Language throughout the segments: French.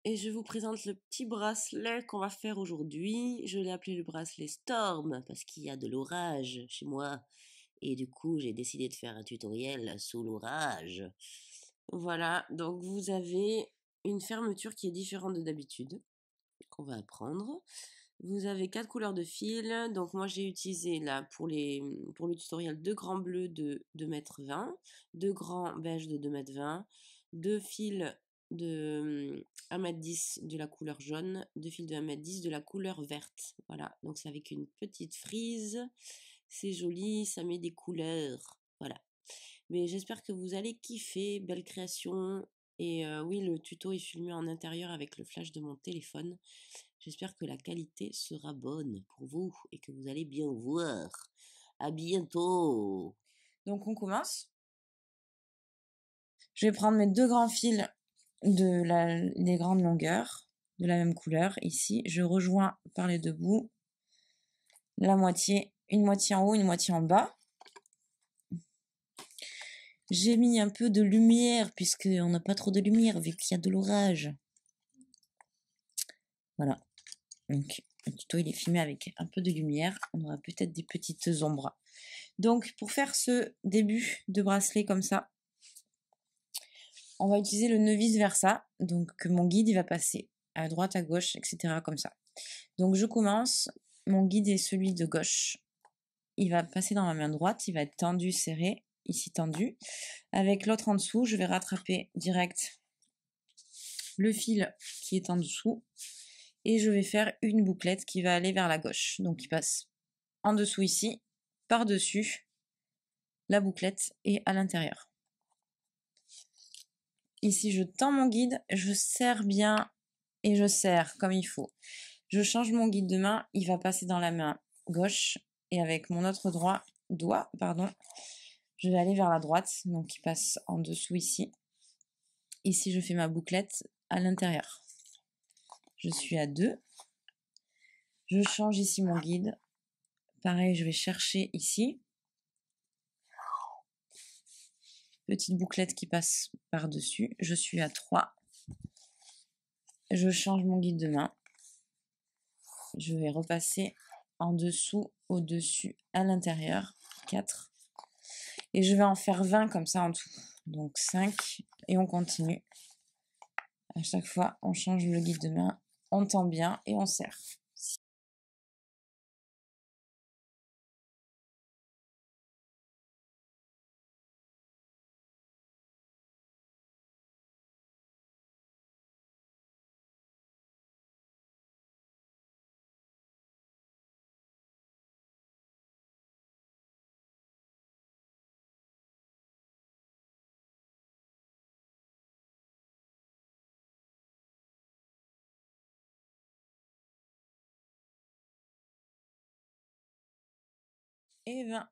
et je vous présente le petit bracelet qu'on va faire aujourd'hui. Je l'ai appelé le bracelet Storm parce qu'il y a de l'orage chez moi et du coup j'ai décidé de faire un tutoriel sous l'orage. Voilà, donc vous avez une fermeture qui est différente de d'habitude qu'on va apprendre. Vous avez 4 couleurs de fil. Donc moi j'ai utilisé là pour le tutoriel 2 grands bleus de 2,20 m, 2 grands beiges de 2,20 m, 2 fils de 1,10 m de la couleur jaune, 2 fils de 1,10 m de la couleur verte. Voilà, donc c'est avec une petite frise. C'est joli, ça met des couleurs. Voilà. Mais j'espère que vous allez kiffer. Belle création. Et oui, le tuto est filmé en intérieur avec le flash de mon téléphone. J'espère que la qualité sera bonne pour vous et que vous allez bien voir. À bientôt. Donc on commence. Je vais prendre mes 2 grands fils des grandes longueurs de la même couleur. Ici, je rejoins par les 2 bouts la moitié, une moitié en haut, une moitié en bas. J'ai mis un peu de lumière puisqu'on n'a pas trop de lumière vu qu'il y a de l'orage. Voilà. Donc, le tuto il est filmé avec un peu de lumière. On aura peut-être des petites ombres. Donc, pour faire ce début de bracelet comme ça, on va utiliser le nœud vice-versa. Donc, mon guide, il va passer à droite, à gauche, etc. comme ça. Donc, je commence. Mon guide est celui de gauche. Il va passer dans ma main droite. Il va être tendu, serré. Ici, tendu. Avec l'autre en dessous, je vais rattraper direct le fil qui est en dessous. Et je vais faire une bouclette qui va aller vers la gauche. Donc, il passe en dessous ici, par-dessus la bouclette et à l'intérieur. Ici, je tends mon guide, je serre bien et je serre comme il faut. Je change mon guide de main, il va passer dans la main gauche et avec mon autre doigt, je vais aller vers la droite, donc il passe en dessous ici. Ici, je fais ma bouclette à l'intérieur. Je suis à 2. Je change ici mon guide. Pareil, je vais chercher ici. Petite bouclette qui passe par-dessus. Je suis à 3. Je change mon guide de main. Je vais repasser en dessous, au-dessus, à l'intérieur. 4. Et je vais en faire 20 comme ça en tout. Donc 5. Et on continue. À chaque fois, on change le guide de main. On tend bien et on serre. Et 20.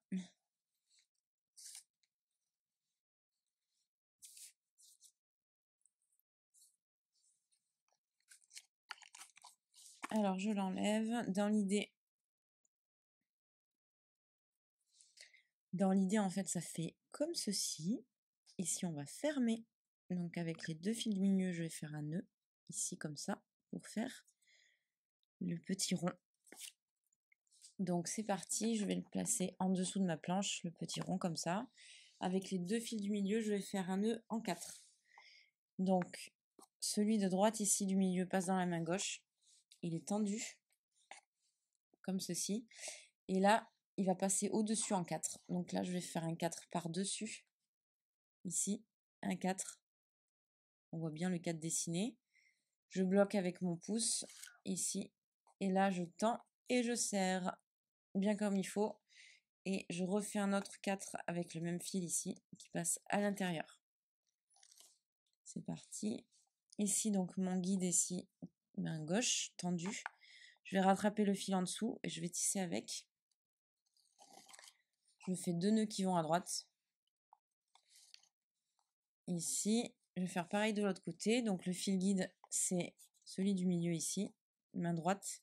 Alors, je l'enlève. Dans l'idée, en fait, ça fait comme ceci. Ici, on va fermer. Donc, avec les 2 fils du milieu, je vais faire un nœud. Ici, comme ça, pour faire le petit rond. Donc, c'est parti. Je vais le placer en dessous de ma planche, le petit rond, comme ça. Avec les 2 fils du milieu, je vais faire un nœud en 4. Donc, celui de droite, ici, du milieu, passe dans la main gauche. Il est tendu, comme ceci. Et là, il va passer au-dessus en 4. Donc là, je vais faire un 4 par-dessus. Ici, un 4. On voit bien le 4 dessiné. Je bloque avec mon pouce, ici. Et là, je tends et je serre bien comme il faut. Et je refais un autre 4 avec le même fil ici, qui passe à l'intérieur. C'est parti. Ici, donc, mon guide ici, main gauche, tendue. Je vais rattraper le fil en dessous et je vais tisser avec. Je fais 2 nœuds qui vont à droite. Ici, je vais faire pareil de l'autre côté. Donc le fil guide, c'est celui du milieu ici, main droite.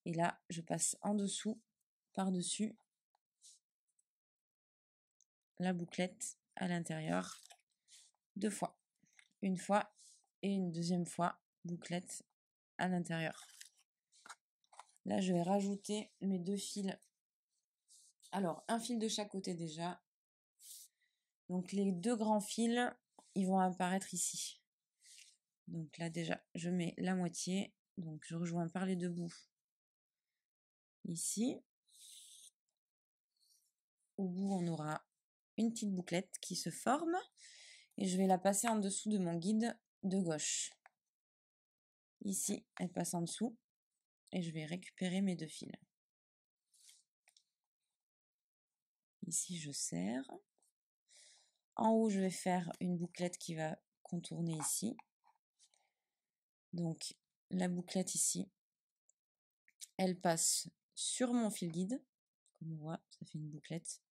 Et là, je passe en dessous, par-dessus la bouclette à l'intérieur 2 fois. Une fois et une deuxième fois bouclette à l'intérieur. Là, je vais rajouter mes 2 fils. Alors, un fil de chaque côté déjà. Donc, les 2 grands fils, ils vont apparaître ici. Donc là, déjà, je mets la moitié. Donc, je rejoins par les 2 bouts ici. Au bout, on aura une petite bouclette qui se forme. Et je vais la passer en dessous de mon guide de gauche. Ici, elle passe en dessous. Et je vais récupérer mes 2 fils. Ici, je serre. En haut, je vais faire une bouclette qui va contourner ici. Donc, la bouclette ici, elle passe sur mon fil guide. Comme on voit, ça fait une bouclette.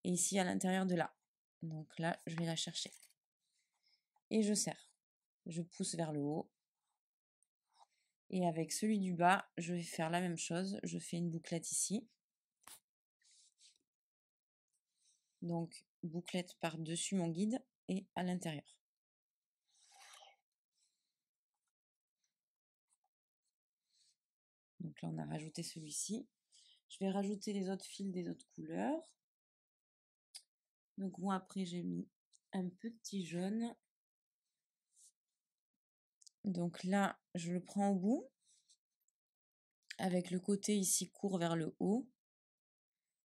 Et ici, à l'intérieur de là. Donc là, je vais la chercher. Et je serre. Je pousse vers le haut. Et avec celui du bas, je vais faire la même chose. Je fais une bouclette ici. Donc, bouclette par-dessus mon guide et à l'intérieur. Donc là, on a rajouté celui-ci. Je vais rajouter les autres fils des autres couleurs. Donc moi, après, j'ai mis un petit jaune. Donc là, je le prends au bout. Avec le côté ici court vers le haut.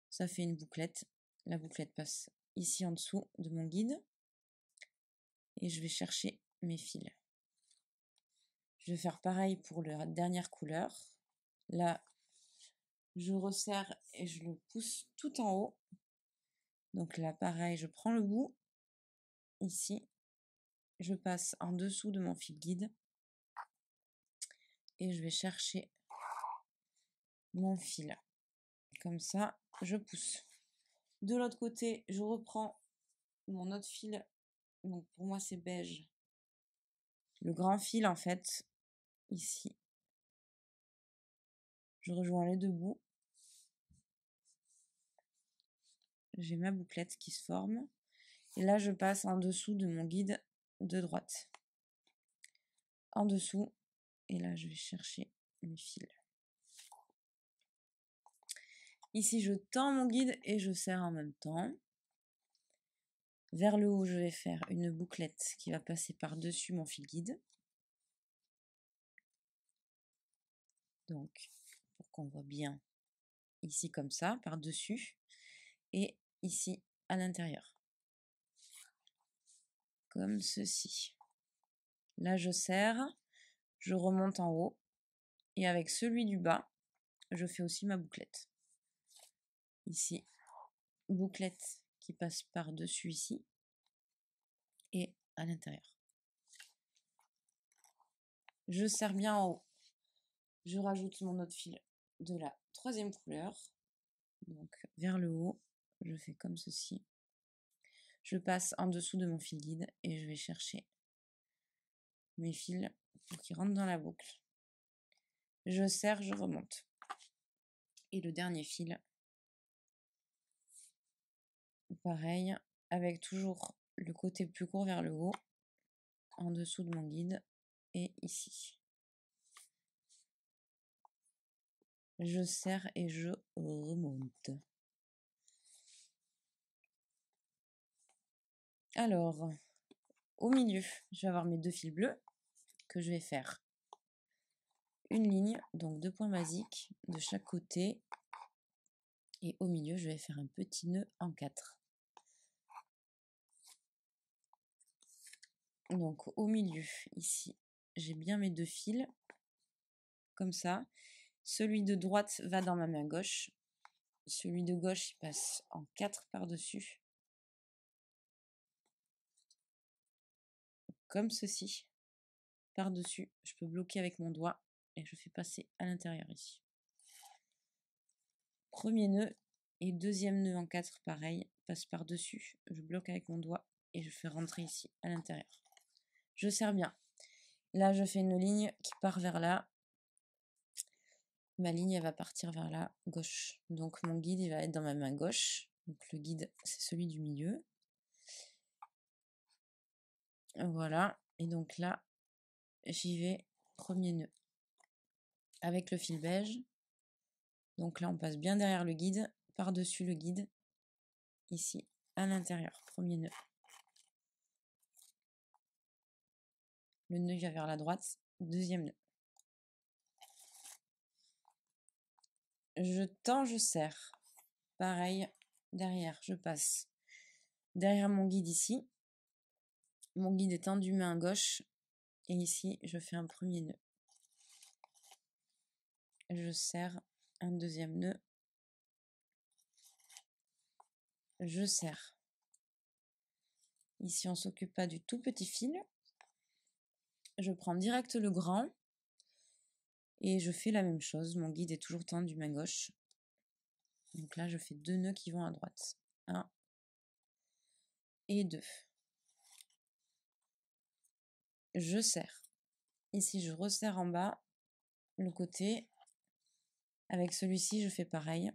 Ça fait une bouclette. La bouclette passe ici en dessous de mon guide. Et je vais chercher mes fils. Je vais faire pareil pour la dernière couleur. Là, je resserre et je le pousse tout en haut. Donc là, pareil, je prends le bout. Ici, je passe en dessous de mon fil guide. Et je vais chercher mon fil. Comme ça, je pousse. De l'autre côté, je reprends mon autre fil. Donc pour moi, c'est beige. Le grand fil, en fait, ici. Je rejoins les 2 bouts. J'ai ma bouclette qui se forme. Et là, je passe en dessous de mon guide de droite. En dessous. Et là, je vais chercher mes fils. Ici, je tends mon guide et je serre en même temps. Vers le haut, je vais faire une bouclette qui va passer par-dessus mon fil guide. Donc, pour qu'on voit bien, ici comme ça, par-dessus. Et ici, à l'intérieur. Comme ceci. Là, je serre, je remonte en haut. Et avec celui du bas, je fais aussi ma bouclette. Ici, bouclette qui passe par-dessus ici. Et à l'intérieur. Je serre bien en haut. Je rajoute mon autre fil de la 3e couleur. Donc vers le haut, je fais comme ceci. Je passe en dessous de mon fil guide et je vais chercher mes fils pour qu'ils rentrent dans la boucle. Je serre, je remonte. Et le dernier fil, pareil, avec toujours le côté plus court vers le haut, en dessous de mon guide et ici. Je serre et je remonte. Alors, au milieu, je vais avoir mes 2 fils bleus que je vais faire une ligne, donc 2 points basiques de chaque côté. Et au milieu, je vais faire un petit nœud en 4. Donc au milieu, ici, j'ai bien mes 2 fils, comme ça. Celui de droite va dans ma main gauche. Celui de gauche, il passe en 4 par-dessus. Comme ceci. Par-dessus, je peux bloquer avec mon doigt et je fais passer à l'intérieur ici. Premier nœud et deuxième nœud en 4, pareil, passe par-dessus. Je bloque avec mon doigt et je fais rentrer ici à l'intérieur. Je serre bien. Là, je fais une ligne qui part vers là. Ma ligne, elle va partir vers la gauche. Donc, mon guide, il va être dans ma main gauche. Donc, le guide, c'est celui du milieu. Voilà. Et donc là, j'y vais, premier nœud. Avec le fil beige. Donc là, on passe bien derrière le guide, par-dessus le guide, ici, à l'intérieur, premier nœud. Le nœud vient vers la droite, deuxième nœud. Je tends, je serre. Pareil, derrière, je passe derrière mon guide ici. Mon guide est tendu main gauche. Et ici, je fais un premier nœud. Je serre un deuxième nœud. Je serre. Ici, on ne s'occupe pas du tout petit fil. Je prends direct le grand. Et je fais la même chose. Mon guide est toujours tendu main gauche. Donc là, je fais 2 nœuds qui vont à droite. 1 et 2. Je serre. Ici, je resserre en bas le côté. Avec celui-ci, je fais pareil.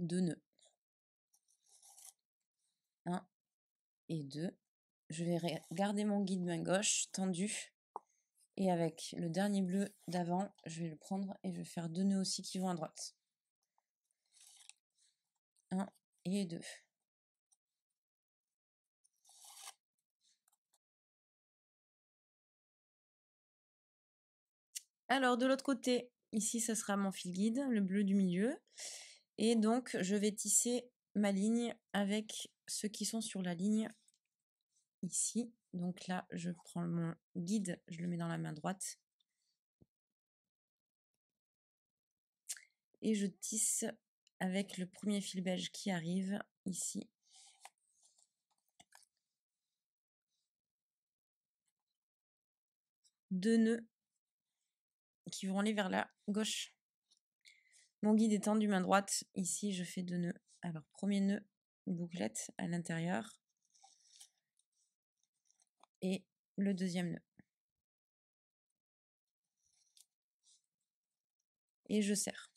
2 nœuds. 1 et 2. Je vais garder mon guide main gauche tendu. Et avec le dernier bleu d'avant, je vais le prendre et je vais faire 2 nœuds aussi qui vont à droite. 1 et 2. Alors, de l'autre côté, ici, ça sera mon fil guide, le bleu du milieu. Et donc, je vais tisser ma ligne avec ceux qui sont sur la ligne ici. Donc là, je prends mon guide, je le mets dans la main droite. Et je tisse avec le premier fil beige qui arrive ici. Deux nœuds qui vont aller vers la gauche. Mon guide est tendu main droite. Ici, je fais 2 nœuds. Alors, premier nœud, bouclette à l'intérieur. Et le deuxième nœud. Et je serre.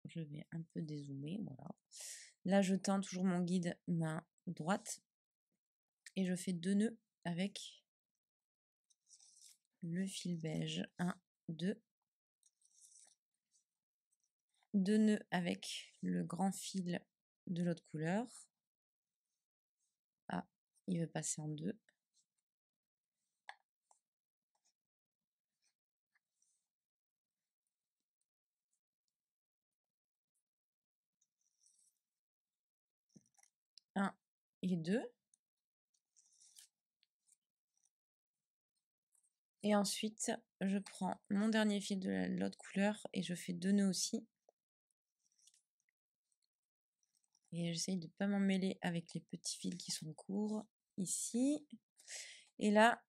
Je vais un peu dézoomer, voilà. Là, je tends toujours mon guide main droite. Et je fais 2 nœuds avec le fil beige. 1, 2. 2 nœuds avec le grand fil de l'autre couleur. Ah, il veut passer en 2. Un et 2. Et ensuite, je prends mon dernier fil de l'autre couleur et je fais 2 nœuds aussi. Et j'essaye de ne pas m'emmêler avec les petits fils qui sont courts ici. Et là,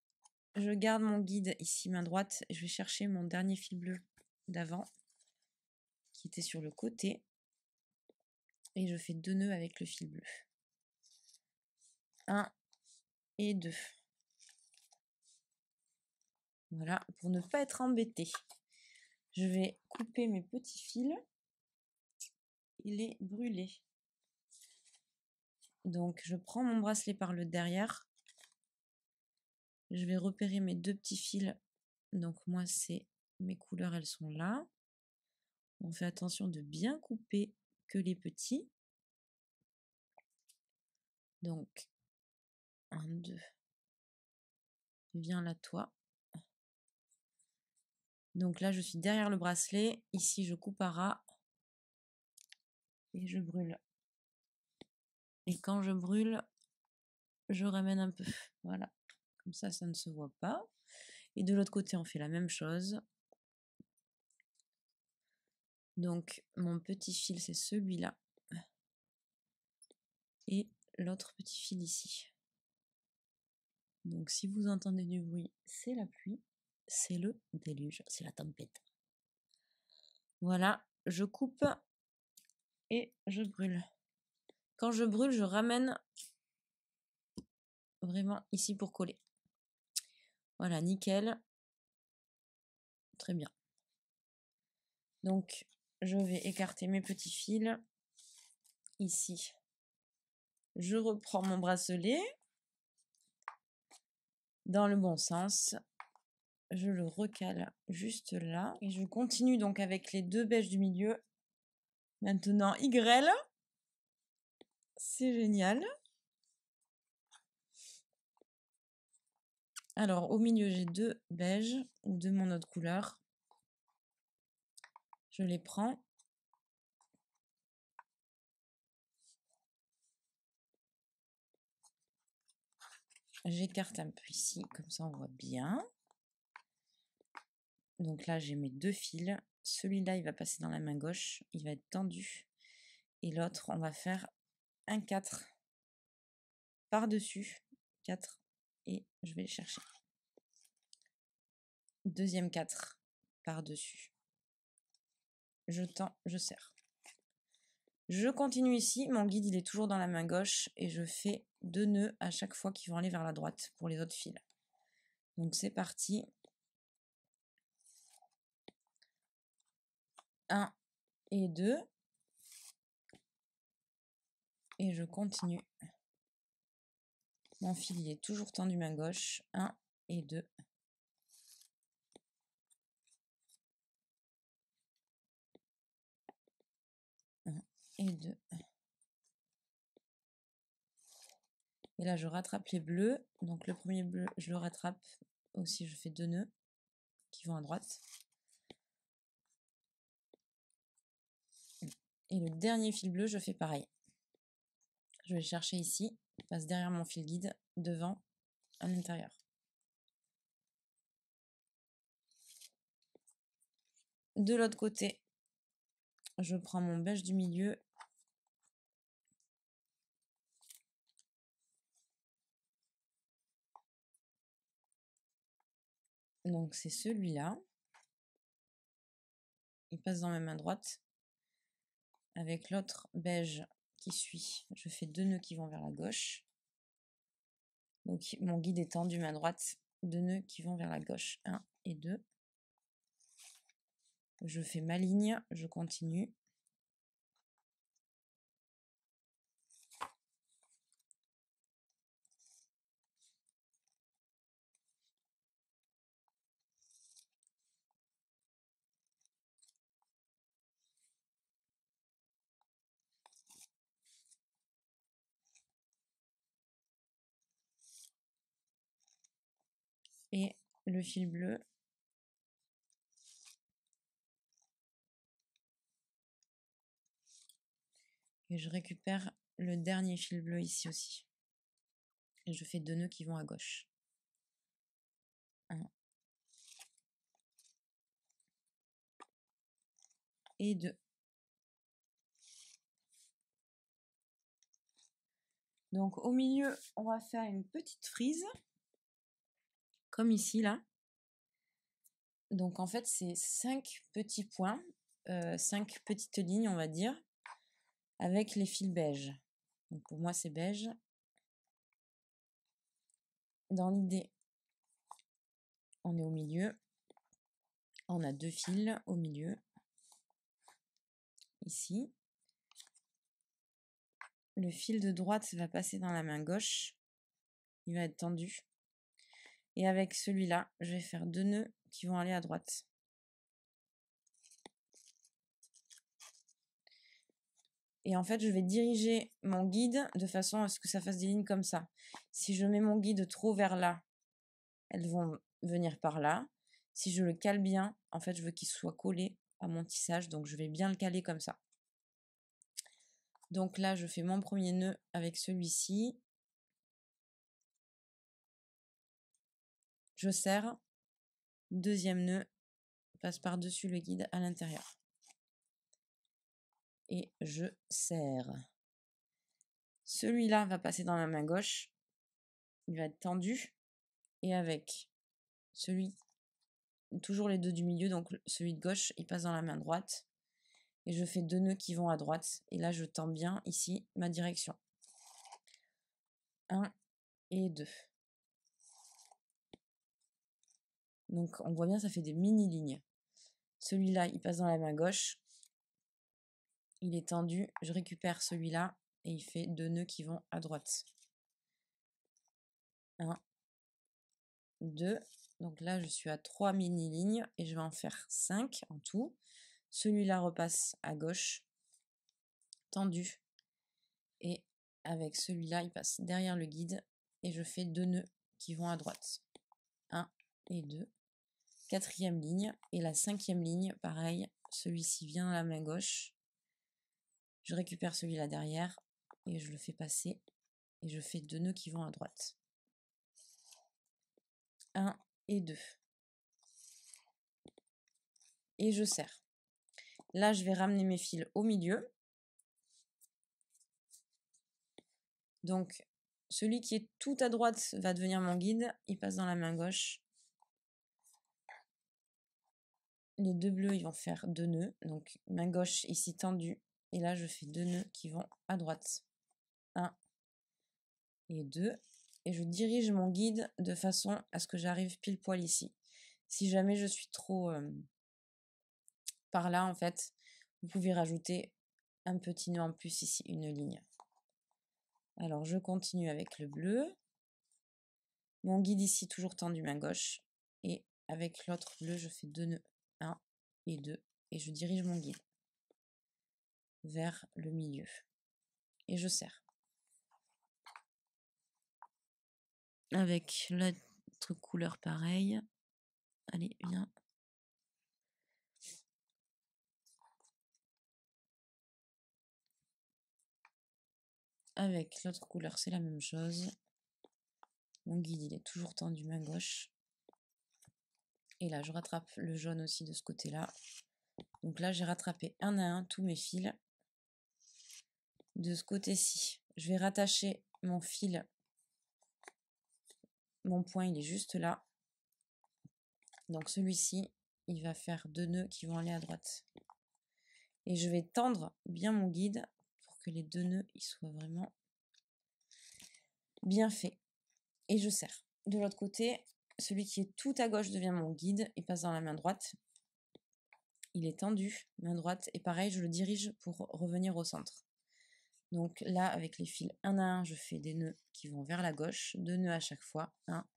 je garde mon guide ici, main droite. Et je vais chercher mon dernier fil bleu d'avant qui était sur le côté. Et je fais 2 nœuds avec le fil bleu. 1 et 2. Voilà, pour ne pas être embêté. Je vais couper mes petits fils et les brûler. Donc, je prends mon bracelet par le derrière. Je vais repérer mes 2 petits fils. Donc, moi, c'est mes couleurs, elles sont là. On fait attention de bien couper que les petits. Donc, 1, 2. Viens là, toi. Donc là, je suis derrière le bracelet. Ici, je coupe à ras. Et je brûle. Et quand je brûle, je ramène un peu. Voilà. Comme ça ne se voit pas. Et de l'autre côté, on fait la même chose. Donc, mon petit fil, c'est celui-là. Et l'autre petit fil ici. Donc, si vous entendez du bruit, c'est la pluie. C'est le déluge. C'est la tempête. Voilà. Je coupe et je brûle. Quand je brûle, je ramène vraiment ici pour coller. Voilà, nickel. Très bien. Donc, je vais écarter mes petits fils. Ici, je reprends mon bracelet. dans le bon sens. Je le recale juste là. Et je continue donc avec les 2 beiges du milieu. Maintenant, YL. C'est génial. Alors, au milieu, j'ai 2 beiges ou de mon autre couleur. Je les prends. J'écarte un peu ici, comme ça on voit bien. Donc là, j'ai mes 2 fils. Celui-là, il va passer dans la main gauche. Il va être tendu. Et l'autre, on va faire un 4 par-dessus. 4. Et je vais le chercher. Deuxième 4 par-dessus. Je tends, je serre. Je continue ici. Mon guide, il est toujours dans la main gauche. Et je fais 2 nœuds à chaque fois qui vont aller vers la droite pour les autres fils. Donc c'est parti. 1 et 2. Et je continue. Mon fil il est toujours tendu main gauche. 1 et 2. 1 et 2. Et là, je rattrape les bleus. Donc le premier bleu, je le rattrape. Aussi, je fais 2 nœuds qui vont à droite. Et le dernier fil bleu, je fais pareil. Je vais le chercher ici. Il passe derrière mon fil guide, devant, à l'intérieur. De l'autre côté, je prends mon beige du milieu. Donc c'est celui-là. Il passe dans ma main droite. Avec l'autre beige qui suit, je fais 2 nœuds qui vont vers la gauche. Donc mon guide est tendu main droite. 2 nœuds qui vont vers la gauche. 1 et 2. Je fais ma ligne, je continue. Et le fil bleu. Et je récupère le dernier fil bleu ici aussi. Et je fais 2 nœuds qui vont à gauche. 1 et 2. Donc au milieu, on va faire une petite frise. Comme ici, là. Donc en fait, c'est 5 petits points. 5 petites lignes, on va dire. Avec les fils beige. Donc pour moi, c'est beige. Dans l'idée, on est au milieu. On a 2 fils au milieu. Ici. Le fil de droite va passer dans la main gauche. Il va être tendu. Et avec celui-là, je vais faire 2 nœuds qui vont aller à droite. Et en fait, je vais diriger mon guide de façon à ce que ça fasse des lignes comme ça. Si je mets mon guide trop vers là, elles vont venir par là. Si je le cale bien, en fait, je veux qu'il soit collé à mon tissage. Donc, je vais bien le caler comme ça. Donc là, je fais mon premier nœud avec celui-ci. Je serre. Deuxième nœud, passe par-dessus le guide à l'intérieur. Et je serre. Celui-là va passer dans la main gauche. Il va être tendu. Et avec celui, toujours les 2 du milieu, donc celui de gauche, il passe dans la main droite. Et je fais 2 nœuds qui vont à droite. Et là, je tends bien ici ma direction. 1 et 2. Donc, on voit bien, ça fait des mini-lignes. Celui-là, il passe dans la main gauche. Il est tendu. Je récupère celui-là et il fait 2 nœuds qui vont à droite. 1 2. Donc là, je suis à 3 mini-lignes et je vais en faire 5 en tout. Celui-là repasse à gauche, tendu. Et avec celui-là, il passe derrière le guide et je fais 2 nœuds qui vont à droite. 1 et 2. Quatrième ligne et la cinquième ligne, pareil, celui-ci vient à la main gauche. Je récupère celui-là derrière et je le fais passer et je fais 2 nœuds qui vont à droite. 1 et 2. Et je serre. Là, je vais ramener mes fils au milieu. Donc, celui qui est tout à droite va devenir mon guide. Il passe dans la main gauche. Les 2 bleus, ils vont faire 2 nœuds. Donc, main gauche ici tendue. Et là, je fais 2 nœuds qui vont à droite. 1 et 2. Et je dirige mon guide de façon à ce que j'arrive pile poil ici. Si jamais je suis trop par là, en fait, vous pouvez rajouter un petit nœud en plus ici, une ligne. Alors, je continue avec le bleu. Mon guide ici, toujours tendu main gauche. Et avec l'autre bleu, je fais 2 nœuds. 1 et 2. Et je dirige mon guide vers le milieu. Et je serre. Avec l'autre couleur pareil. Allez, viens. Avec l'autre couleur, c'est la même chose. Mon guide, il est toujours tendu main gauche. Et là, je rattrape le jaune aussi de ce côté-là. Donc là, j'ai rattrapé un à un tous mes fils. De ce côté-ci, je vais rattacher mon fil. Mon point, il est juste là. Donc celui-ci, il va faire 2 nœuds qui vont aller à droite. Et je vais tendre bien mon guide pour que les 2 nœuds ils soient vraiment bien faits. Et je serre. De l'autre côté, celui qui est tout à gauche devient mon guide et passe dans la main droite. Il est tendu, main droite, et pareil, je le dirige pour revenir au centre. Donc là, avec les fils 1 à 1, je fais des nœuds qui vont vers la gauche, 2 nœuds à chaque fois, 1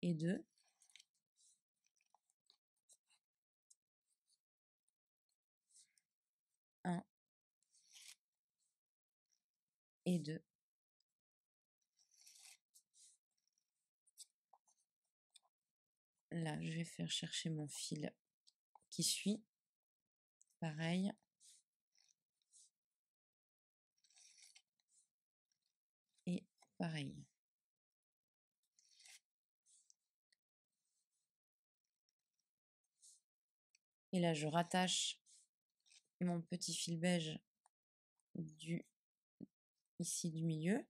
et 2. 1 et 2. Là, je vais faire chercher mon fil qui suit. Pareil. Et pareil. Et là, je rattache mon petit fil beige ici du milieu.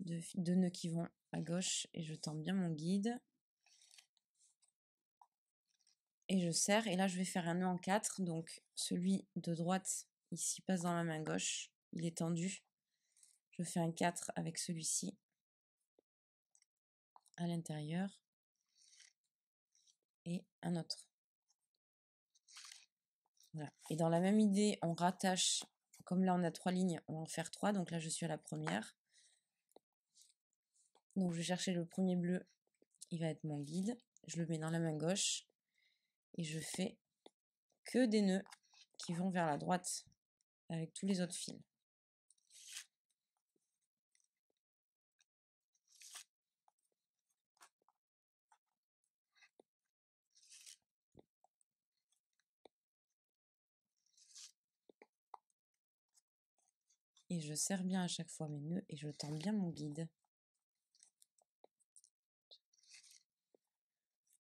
2 nœuds qui vont à gauche et je tends bien mon guide. Et je serre. Et là, je vais faire un nœud en 4. Donc, celui de droite, ici, passe dans la main gauche. Il est tendu. Je fais un 4 avec celui-ci à l'intérieur. Et un autre. Voilà. Et dans la même idée, on rattache, comme là on a 3 lignes, on va en faire 3. Donc là, je suis à la première. Donc je vais chercher le premier bleu, il va être mon guide. Je le mets dans la main gauche. Et je fais que des nœuds qui vont vers la droite avec tous les autres fils. Et je serre bien à chaque fois mes nœuds et je tends bien mon guide.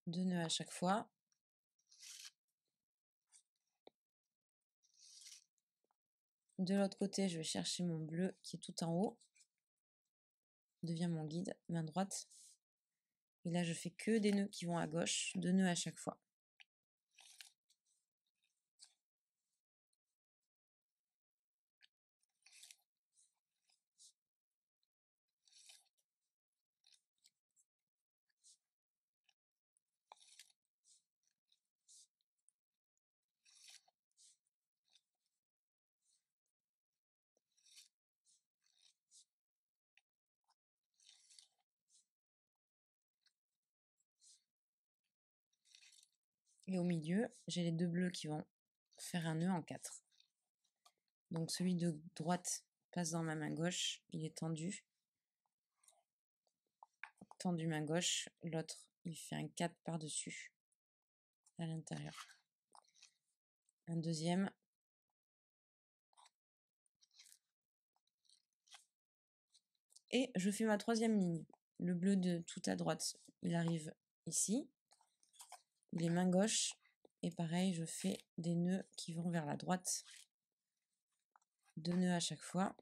2 nœuds à chaque fois. De l'autre côté, je vais chercher mon bleu qui est tout en haut. Devient mon guide, main droite. Et là, je fais que des nœuds qui vont à gauche, 2 nœuds à chaque fois. Et au milieu, j'ai les 2 bleus qui vont faire un nœud en 4. Donc celui de droite passe dans ma main gauche, il est tendu. Tendu main gauche, l'autre il fait un 4 par-dessus à l'intérieur. Un deuxième. Et je fais ma troisième ligne. Le bleu de tout à droite, il arrive ici. Il est main gauche. Et pareil, je fais des nœuds qui vont vers la droite. 2 nœuds à chaque fois.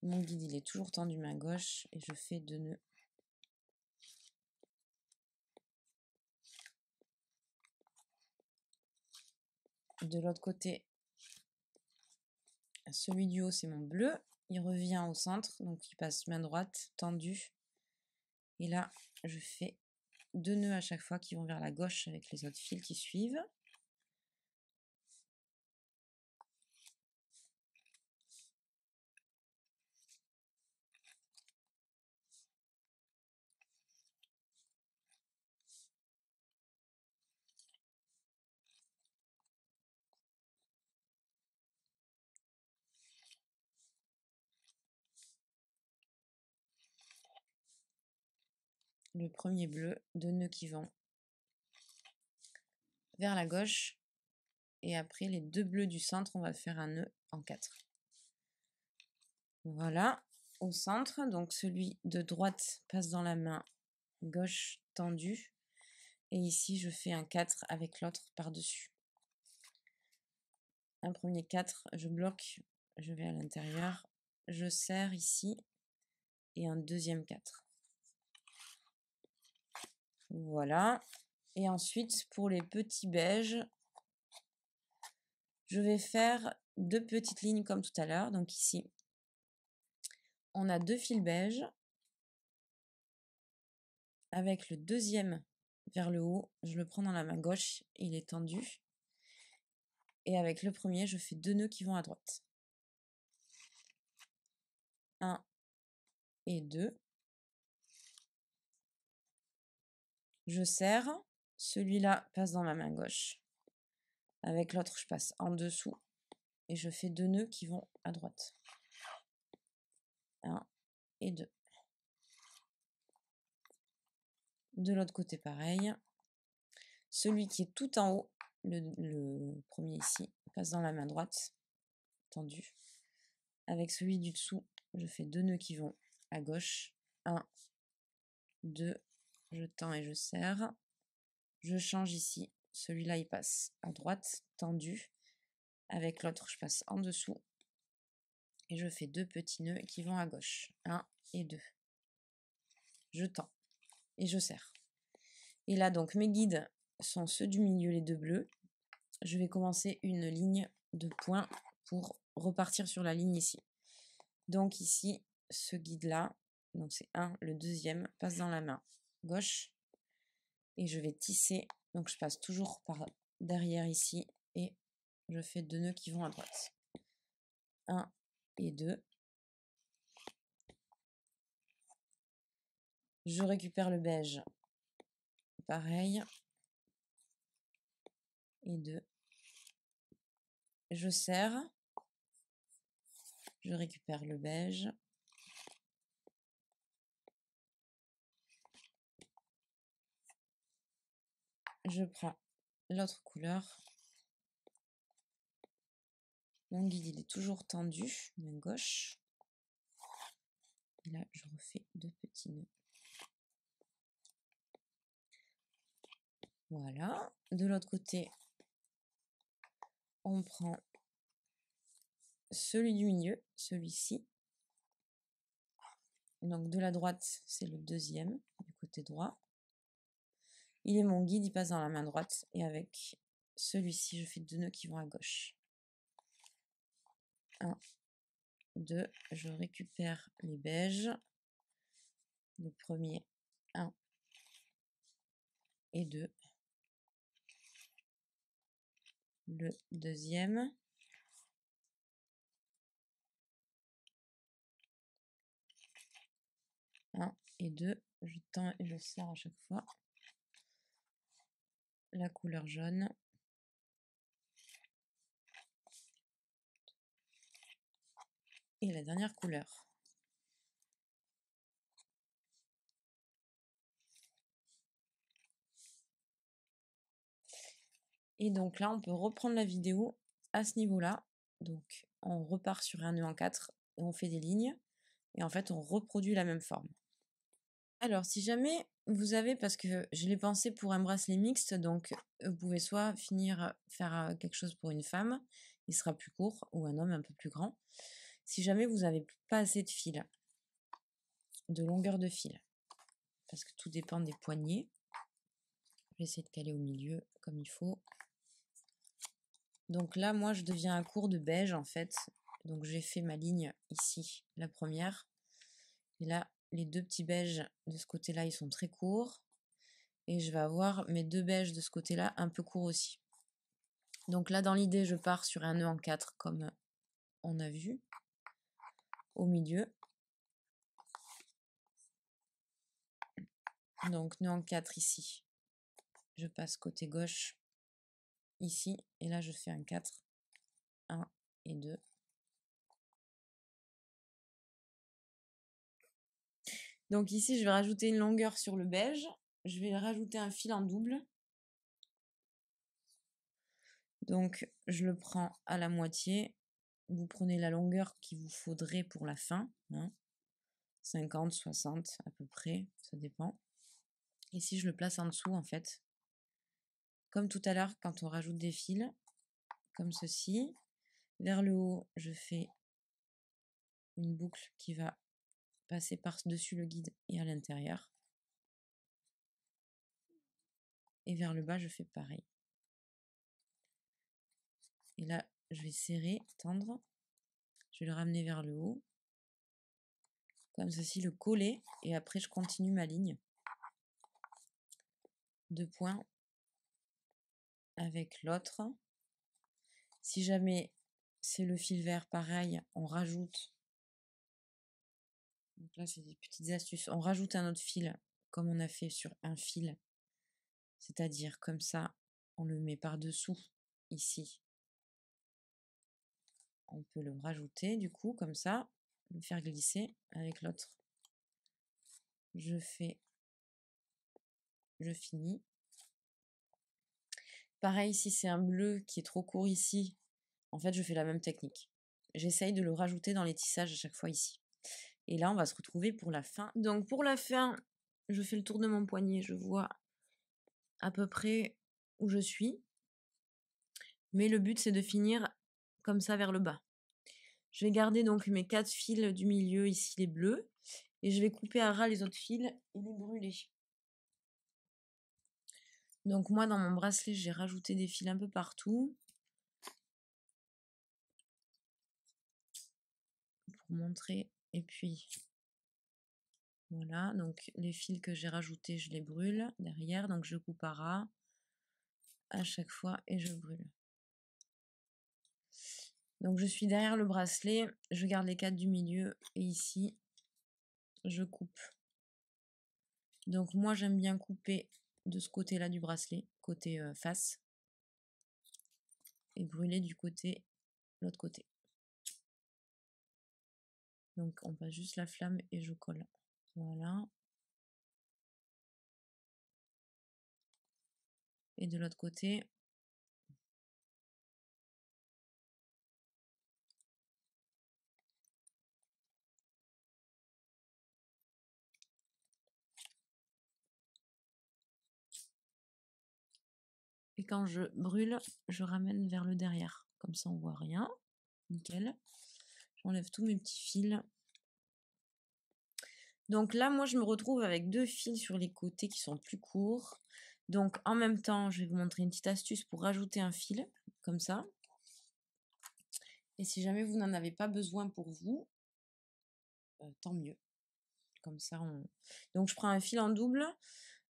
Mon guide, il est toujours tendu main gauche. Et je fais 2 nœuds. De l'autre côté, celui du haut, c'est mon bleu. Il revient au centre, donc il passe main droite, tendu. Et là, je fais 2 nœuds à chaque fois qui vont vers la gauche avec les autres fils qui suivent. Le premier bleu, 2 nœuds qui vont vers la gauche. Et après, les 2 bleus du centre, on va faire un nœud en 4. Voilà, au centre. Donc celui de droite passe dans la main gauche tendue. Et ici, je fais un 4 avec l'autre par-dessus. Un premier 4, je bloque, je vais à l'intérieur. Je serre ici. Et un deuxième 4. Voilà. Et ensuite, pour les petits beiges, je vais faire 2 petites lignes comme tout à l'heure. Donc ici, on a 2 fils beiges. Avec le deuxième vers le haut, je le prends dans la main gauche, il est tendu. Et avec le premier, je fais 2 nœuds qui vont à droite. 1 et 2. Je serre. Celui-là passe dans ma main gauche. Avec l'autre, je passe en dessous. Et je fais 2 nœuds qui vont à droite. 1 et 2. De l'autre côté, pareil. Celui qui est tout en haut, le premier ici, passe dans la main droite, tendu. Avec celui du dessous, je fais 2 nœuds qui vont à gauche. 1, 2, je tends et je serre. Je change ici. Celui-là, il passe à droite, tendu. Avec l'autre, je passe en dessous. Et je fais 2 petits nœuds qui vont à gauche. 1 et 2. Je tends et je serre. Et là, donc, mes guides sont ceux du milieu, les 2 bleus. Je vais commencer une ligne de points pour repartir sur la ligne ici. Donc ici, ce guide-là, donc c'est 1, le deuxième, passe dans la main gauche. Et je vais tisser, donc je passe toujours par derrière ici. Et je fais 2 nœuds qui vont à droite. 1 et 2. Je récupère le beige. Pareil. Et 2. Je serre. Je récupère le beige. Je prends l'autre couleur. Mon guide, il est toujours tendu, main gauche. Et là, je refais 2 petits nœuds. Voilà. De l'autre côté, on prend celui du milieu, celui-ci. Donc de la droite, c'est le deuxième, du côté droit. Il est mon guide, il passe dans la main droite. Et avec celui-ci, je fais 2 nœuds qui vont à gauche. 1, 2, je récupère les beiges. Le premier, 1 et 2. Le deuxième. 1 et 2. Je tends et je serre à chaque fois. La couleur jaune. Et la dernière couleur. Et donc là, on peut reprendre la vidéo à ce niveau-là. Donc, on repart sur un nœud en 4 et on fait des lignes. Et en fait, on reproduit la même forme. Alors, si jamais vous avez, parce que je l'ai pensé pour un bracelet mixte, donc vous pouvez soit faire quelque chose pour une femme, il sera plus court, ou un homme un peu plus grand. Si jamais vous n'avez pas assez de fil, de longueur de fil, parce que tout dépend des poignées. Je vais essayer de caler au milieu comme il faut. Donc là, moi, je deviens un cours de beige, en fait. Donc, j'ai fait ma ligne ici, la première. Et là, les deux petits beiges de ce côté-là, ils sont très courts. Et je vais avoir mes deux beiges de ce côté-là, un peu courts aussi. Donc là, dans l'idée, je pars sur un nœud en 4, comme on a vu, au milieu. Donc, nœud en 4 ici. Je passe côté gauche, ici. Et là, je fais un 4. 1 et 2. Donc ici, je vais rajouter une longueur sur le beige. Je vais rajouter un fil en double. Donc, je le prends à la moitié. Vous prenez la longueur qu'il vous faudrait pour la fin. 50, 60 à peu près, ça dépend. Ici, je le place en dessous, en fait. Comme tout à l'heure, quand on rajoute des fils, comme ceci. Vers le haut, je fais une boucle qui va passer par-dessus le guide et à l'intérieur. Et vers le bas, je fais pareil. Et là, je vais serrer, tendre. Je vais le ramener vers le haut. Comme ceci, le coller. Et après, je continue ma ligne. 2 points avec l'autre. Si jamais c'est le fil vert, pareil, on rajoute. Donc là, c'est des petites astuces. On rajoute un autre fil, comme on a fait sur un fil. C'est-à-dire, comme ça, on le met par-dessous, ici. On peut le rajouter, du coup, comme ça, le faire glisser avec l'autre. Je finis. Pareil, si c'est un bleu qui est trop court ici, en fait, je fais la même technique. J'essaye de le rajouter dans les tissages à chaque fois ici. Et là, on va se retrouver pour la fin. Donc, pour la fin, je fais le tour de mon poignet. Je vois à peu près où je suis. Mais le but, c'est de finir comme ça vers le bas. Je vais garder donc mes 4 fils du milieu, ici les bleus. Et je vais couper à ras les autres fils et les brûler. Donc moi, dans mon bracelet, j'ai rajouté des fils un peu partout. Pour montrer. Et puis, voilà. Donc les fils que j'ai rajoutés, je les brûle derrière. Donc je coupe à ras à chaque fois et je brûle. Donc je suis derrière le bracelet. Je garde les 4 du milieu. Et ici, je coupe. Donc moi, j'aime bien couper de ce côté-là du bracelet, côté face. Et brûler du côté, l'autre côté. Donc on passe juste la flamme et je colle. Voilà. Et de l'autre côté. Et quand je brûle, je ramène vers le derrière. Comme ça on voit rien. Nickel. J'enlève tous mes petits fils. Donc là, moi, je me retrouve avec 2 fils sur les côtés qui sont plus courts. Donc, en même temps, je vais vous montrer une petite astuce pour rajouter un fil, comme ça. Et si jamais vous n'en avez pas besoin pour vous, tant mieux. Comme ça, Donc, je prends un fil en double.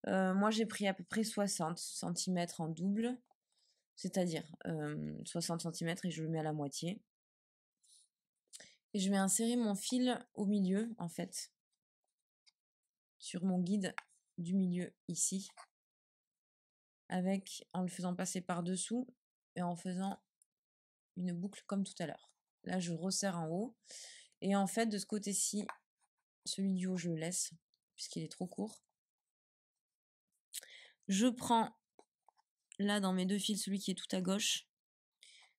Moi, j'ai pris à peu près 60 cm en double. C'est-à-dire 60 cm et je le mets à la moitié. Et je vais insérer mon fil au milieu, en fait. sur mon guide du milieu ici, en le faisant passer par-dessous et en faisant une boucle comme tout à l'heure. Là, je resserre en haut. Et en fait, de ce côté-ci, celui du haut, je le laisse, puisqu'il est trop court. Je prends, là, dans mes deux fils, celui qui est tout à gauche.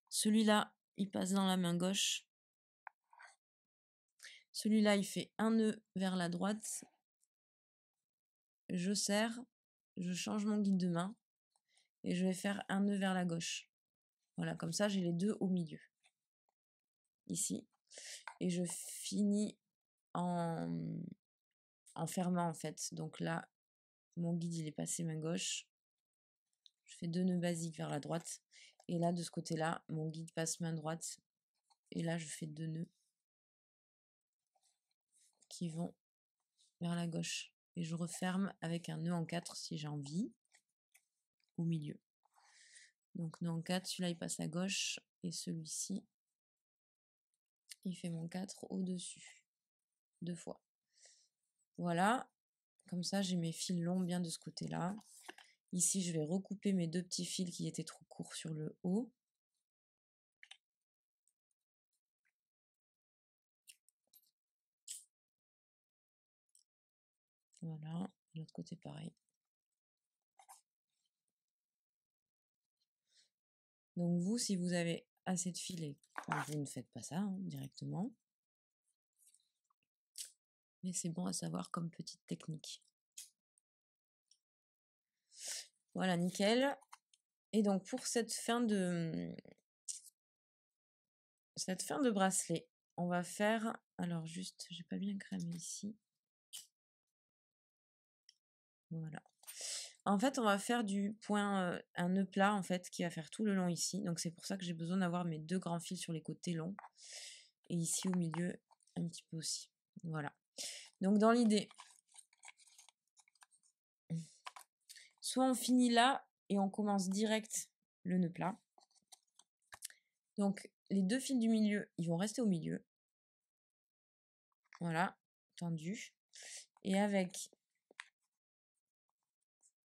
Celui-là, il passe dans la main gauche. Celui-là, il fait un nœud vers la droite. Je serre, je change mon guide de main et je vais faire un nœud vers la gauche. Voilà, comme ça, j'ai les deux au milieu. Ici. Et je finis en fermant, en fait. Donc là, mon guide, il est passé main gauche. Je fais deux nœuds basiques vers la droite. Et là, de ce côté-là, mon guide passe main droite. Et là, je fais deux nœuds qui vont vers la gauche. Et je referme avec un nœud en 4 si j'ai envie, au milieu. Donc nœud en 4, celui-là il passe à gauche, et celui-ci, il fait mon 4 au-dessus, 2 fois. Voilà, comme ça j'ai mes fils longs bien de ce côté-là. Ici, je vais recouper mes deux petits fils qui étaient trop courts sur le haut. Voilà, de l'autre côté pareil. Donc vous, si vous avez assez de filets, vous ne faites pas ça directement. Mais c'est bon à savoir comme petite technique. Voilà, nickel. Et donc pour cette fin de bracelet, on va faire, alors juste, j'ai pas bien cramé ici. Voilà. En fait, on va faire du point, un nœud plat en fait qui va faire tout le long ici. Donc c'est pour ça que j'ai besoin d'avoir mes deux grands fils sur les côtés longs et ici au milieu un petit peu aussi. Voilà. Donc dans l'idée, soit on finit là et on commence direct le nœud plat. Donc les deux fils du milieu, ils vont rester au milieu. Voilà, tendu. Et avec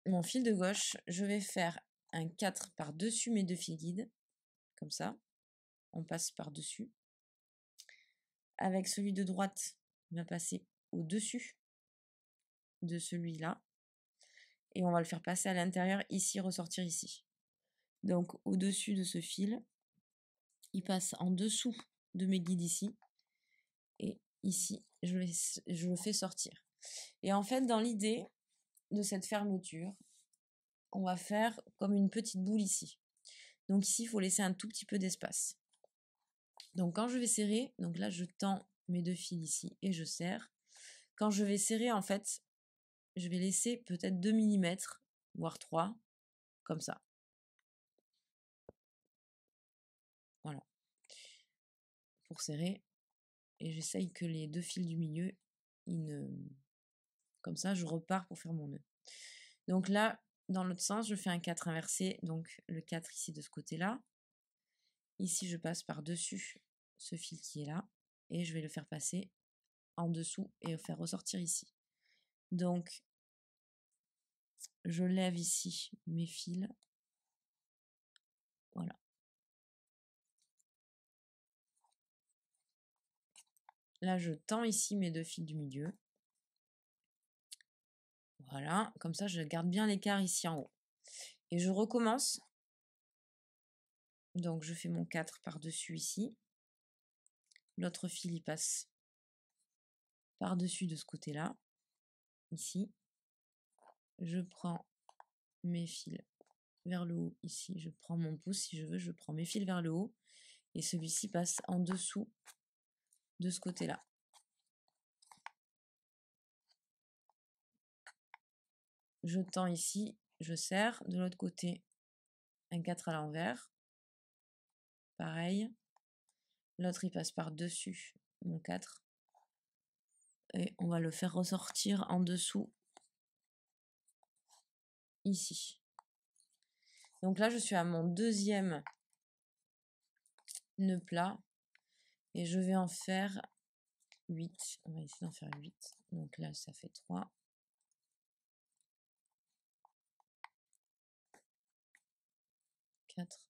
mon fil de gauche, je vais faire un 4 par-dessus mes deux fils guides, comme ça. On passe par-dessus. Avec celui de droite, on va passer au-dessus de celui-là. Et on va le faire passer à l'intérieur, ici, ressortir ici. Donc au-dessus de ce fil, il passe en dessous de mes guides ici. Et ici, je le fais sortir. Et en fait, dans l'idée de cette fermeture, on va faire comme une petite boule ici. Donc ici, il faut laisser un tout petit peu d'espace. Donc quand je vais serrer, donc là, je tends mes deux fils ici et je serre. Quand je vais serrer, en fait, je vais laisser peut-être 2 mm, voire 3, comme ça. Voilà. Pour serrer. Et j'essaye que les deux fils du milieu, comme ça, je repars pour faire mon nœud. Donc là, dans l'autre sens, je fais un 4 inversé, donc le 4 ici de ce côté-là. Ici, je passe par-dessus ce fil qui est là, et je vais le faire passer en dessous et le faire ressortir ici. Donc, je lève ici mes fils. Voilà. Là, je tends ici mes deux fils du milieu. Voilà, comme ça, je garde bien l'écart ici en haut. Et je recommence. Donc, je fais mon 4 par-dessus ici. L'autre fil, il passe par-dessus de ce côté-là, ici. Je prends mes fils vers le haut, ici. Je prends mon pouce, si je veux, je prends mes fils vers le haut. Et celui-ci passe en dessous de ce côté-là. Je tends ici, je serre. De l'autre côté, un 4 à l'envers. Pareil. L'autre, il passe par-dessus mon 4. Et on va le faire ressortir en dessous, ici. Donc là, je suis à mon deuxième nœud plat. Et je vais en faire 8. On va essayer d'en faire 8. Donc là, ça fait 3. 4.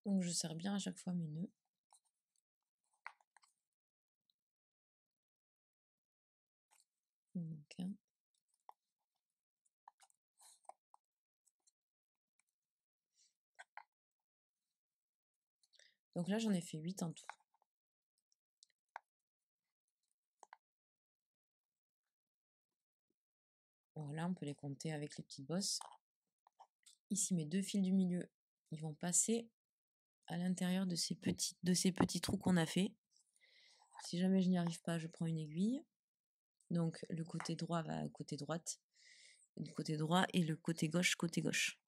Donc je serre bien à chaque fois mes nœuds. Donc, hein. Donc là j'en ai fait 8 en tout. Voilà, on peut les compter avec les petites bosses. Ici mes 2 fils du milieu, ils vont passer à l'intérieur de ces petits trous qu'on a fait. Si jamais je n'y arrive pas, je prends une aiguille. Donc le côté droit va à côté droite, le côté droit, et le côté gauche côté gauche.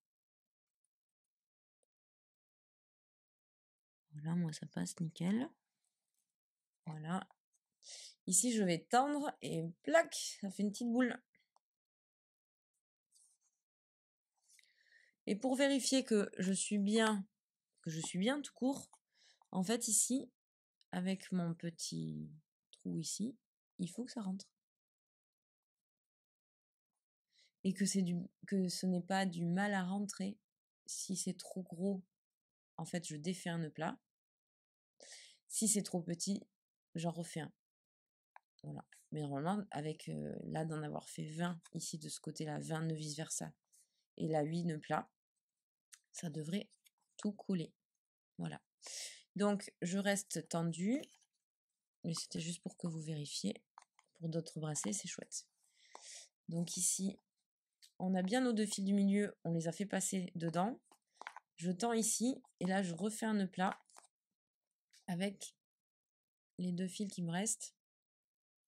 Voilà, moi ça passe nickel. Voilà. Ici je vais tendre et plac, ça fait une petite boule. Et pour vérifier que je suis bien tout court, en fait ici, avec mon petit trou ici, il faut que ça rentre. Et que ce n'est pas du mal à rentrer. Si c'est trop gros, en fait, je défais un nœud plat. Si c'est trop petit, j'en refais un. Voilà. Mais normalement, avec là d'en avoir fait 20 ici de ce côté-là, 20 nœuds vice versa, et là 8 nœuds plats, ça devrait tout couler. Voilà. Donc je reste tendue, mais c'était juste pour que vous vérifiez. Pour d'autres bracelets, c'est chouette. Donc ici, on a bien nos 2 fils du milieu, on les a fait passer dedans. Je tends ici, et là je refais un nœud plat avec les 2 fils qui me restent.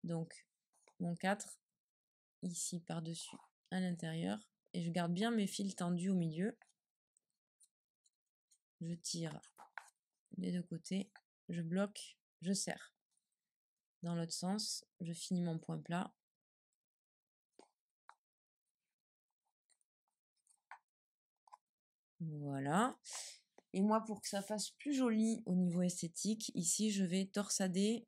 Donc mon 4 ici par-dessus à l'intérieur, et je garde bien mes fils tendus au milieu. Je tire des 2 côtés, je bloque, je serre. Dans l'autre sens, je finis mon point plat. Voilà. Et moi, pour que ça fasse plus joli au niveau esthétique, ici je vais torsader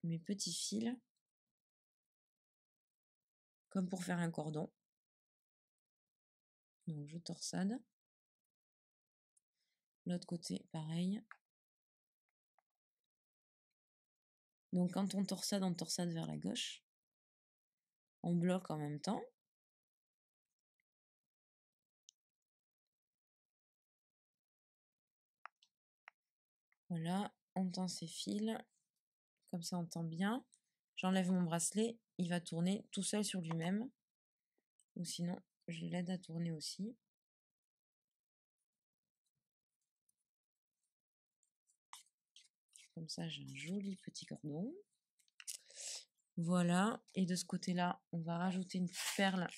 mes petits fils comme pour faire un cordon. Donc je torsade. L'autre côté, pareil. Donc quand on torsade vers la gauche. On bloque en même temps. Voilà, on tend ses fils. Comme ça, on tend bien. J'enlève mon bracelet. Il va tourner tout seul sur lui-même. Ou sinon, je l'aide à tourner aussi. Comme ça, j'ai un joli petit cordon. Voilà. Et de ce côté-là, on va rajouter une petite perle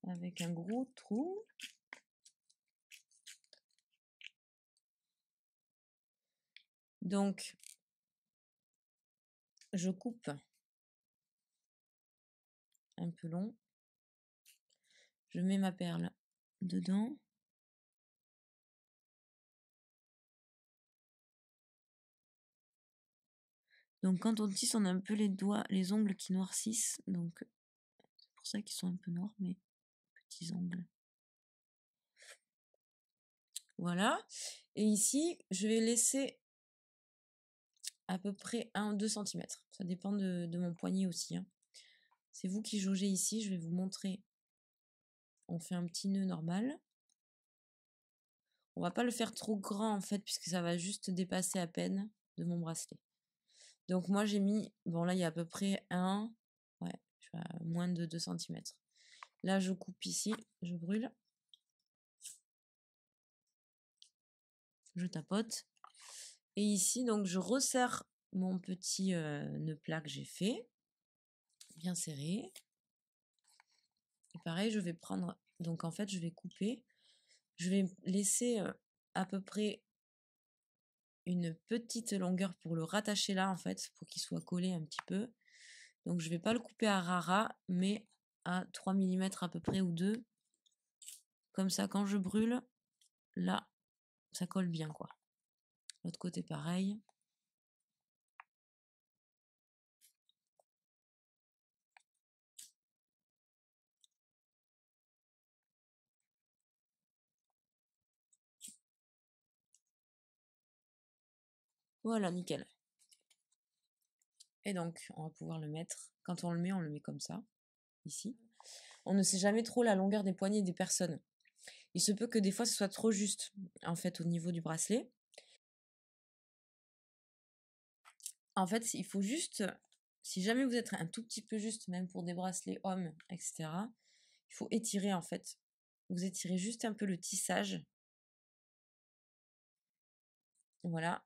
avec un gros trou. Donc, je coupe un peu long. Je mets ma perle dedans. Donc quand on tisse, on a un peu les doigts, les ongles qui noircissent. Donc c'est pour ça qu'ils sont un peu noirs, mes petits ongles. Voilà. Et ici, je vais laisser à peu près 1 ou 2 cm. Ça dépend de mon poignet aussi, hein. C'est vous qui jaugez ici. Je vais vous montrer. On fait un petit nœud normal. On va pas le faire trop grand en fait, puisque ça va juste dépasser à peine de mon bracelet. Donc moi j'ai mis, bon là il y a à peu près ouais, je suis à moins de 2 cm. Là je coupe ici, je brûle. je tapote. Et ici, donc, je resserre mon petit nœud plat que j'ai fait, bien serré. Et pareil, je vais prendre, donc en fait, je vais couper. Je vais laisser à peu près une petite longueur pour le rattacher là, en fait, pour qu'il soit collé un petit peu. Donc, je vais pas le couper à ras, mais à 3 mm à peu près ou 2. Comme ça, quand je brûle, là, ça colle bien, quoi. L'autre côté, pareil. Voilà, nickel. Et donc, on va pouvoir le mettre. Quand on le met comme ça, ici. On ne sait jamais trop la longueur des poignets des personnes. Il se peut que des fois, ce soit trop juste, en fait, au niveau du bracelet. En fait, il faut juste, si jamais vous êtes un tout petit peu juste, même pour des bracelets hommes, etc., il faut étirer, en fait. Vous étirez juste un peu le tissage. Voilà.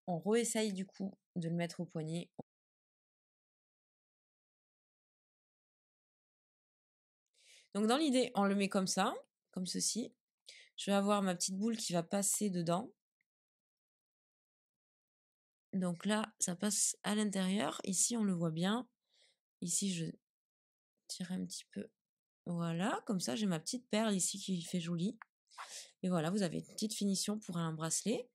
On réessaye du coup de le mettre au poignet. Donc dans l'idée, on le met comme ça, comme ceci. Je vais avoir ma petite boule qui va passer dedans. Donc là, ça passe à l'intérieur. Ici, on le voit bien. Ici, je tire un petit peu. Voilà, comme ça, j'ai ma petite perle ici qui fait jolie. Et voilà, vous avez une petite finition pour un bracelet.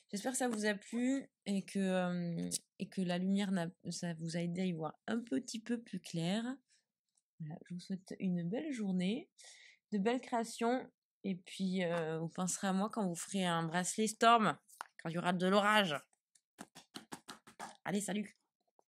J'espère que ça vous a plu et que la lumière, ça vous a aidé à y voir un petit peu plus clair. Voilà, je vous souhaite une belle journée, de belles créations. Et puis, vous penserez à moi quand vous ferez un bracelet Storm, quand il y aura de l'orage. Allez, salut!